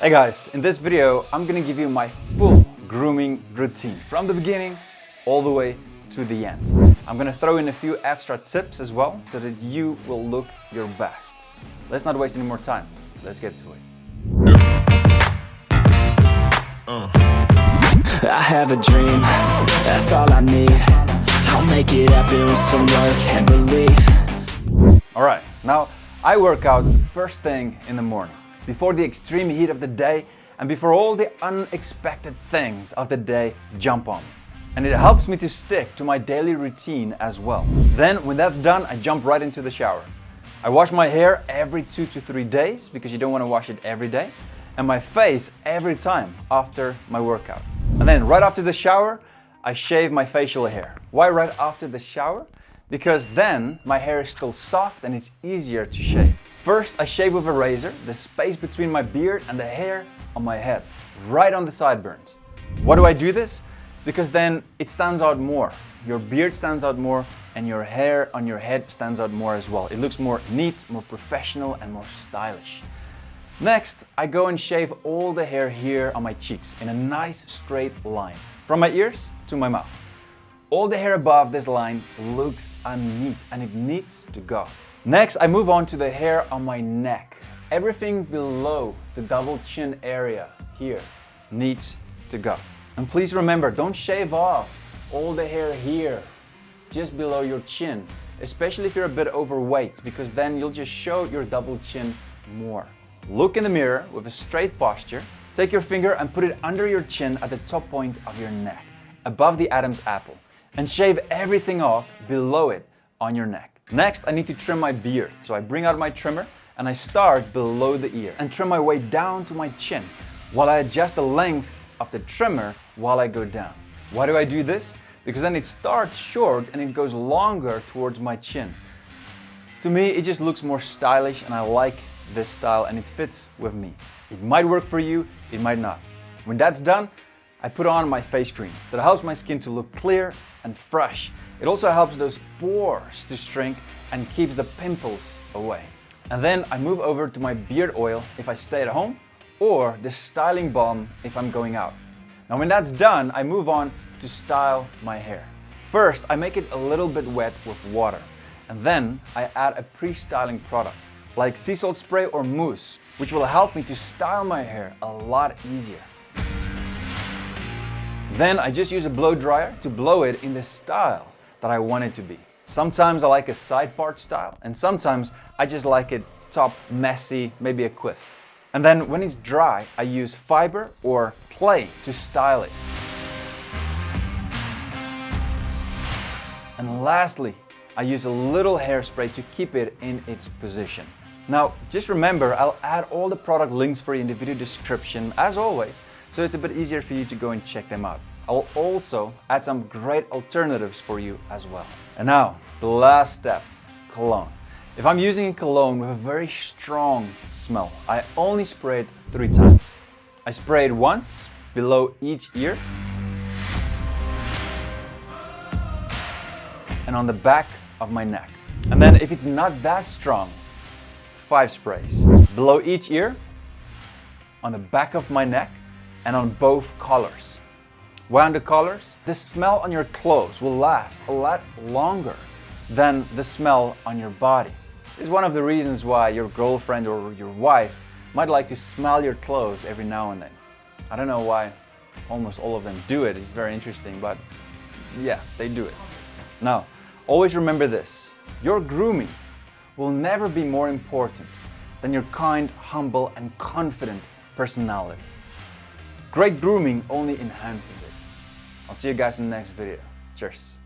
Hey guys, in this video I'm gonna give you my full grooming routine from the beginning all the way to the end. I'm gonna throw in a few extra tips as well so that you will look your best. Let's not waste any more time. Let's get to it. I have a dream, that's all I need. I'll make it happen with some work and belief. Alright, now I work out first thing in the morning, before the extreme heat of the day and before all the unexpected things of the day jump on me. And it helps me to stick to my daily routine as well. Then when that's done, I jump right into the shower. I wash my hair every 2 to 3 days because you don't want to wash it every day, and my face every time after my workout. And then right after the shower, I shave my facial hair. Why right after the shower? Because then my hair is still soft and it's easier to shave. First, I shave with a razor, the space between my beard and the hair on my head, right on the sideburns. Why do I do this? Because then it stands out more. Your beard stands out more and your hair on your head stands out more as well. It looks more neat, more professional and more stylish. Next, I go and shave all the hair here on my cheeks in a nice straight line, from my ears to my mouth. All the hair above this line looks unneat and it needs to go. Next, I move on to the hair on my neck. Everything below the double chin area here needs to go. And please remember, don't shave off all the hair here, just below your chin, especially if you're a bit overweight, because then you'll just show your double chin more. Look in the mirror with a straight posture. Take your finger and put it under your chin at the top point of your neck, above the Adam's apple, and shave everything off below it on your neck. Next, I need to trim my beard. So I bring out my trimmer and I start below the ear and trim my way down to my chin while I adjust the length of the trimmer while I go down. Why do I do this? Because then it starts short and it goes longer towards my chin. To me, it just looks more stylish and I like this style and it fits with me. It might work for you, it might not. When that's done, I put on my face cream that helps my skin to look clear and fresh. It also helps those pores to shrink and keeps the pimples away. And then I move over to my beard oil if I stay at home, or the styling balm if I'm going out. Now when that's done, I move on to style my hair. First, I make it a little bit wet with water, and then I add a pre-styling product like sea salt spray or mousse, which will help me to style my hair a lot easier. Then I just use a blow dryer to blow it in the style that I want it to be. Sometimes I like a side part style, and sometimes I just like it top messy, maybe a quiff. And then when it's dry, I use fiber or clay to style it. And lastly, I use a little hairspray to keep it in its position. Now, just remember, I'll add all the product links for you in the video description, as always, so it's a bit easier for you to go and check them out. I'll also add some great alternatives for you as well. And now, the last step, cologne. If I'm using a cologne with a very strong smell, I only spray it 3 times. I spray it once below each ear and on the back of my neck. And then if it's not that strong, 5 sprays. Below each ear, on the back of my neck, and on both collars. Why on the collars? The smell on your clothes will last a lot longer than the smell on your body. This is one of the reasons why your girlfriend or your wife might like to smell your clothes every now and then. I don't know why almost all of them do it. It's very interesting, but yeah, they do it. Now, always remember this. Your grooming will never be more important than your kind, humble, and confident personality. Great grooming only enhances it. I'll see you guys in the next video. Cheers.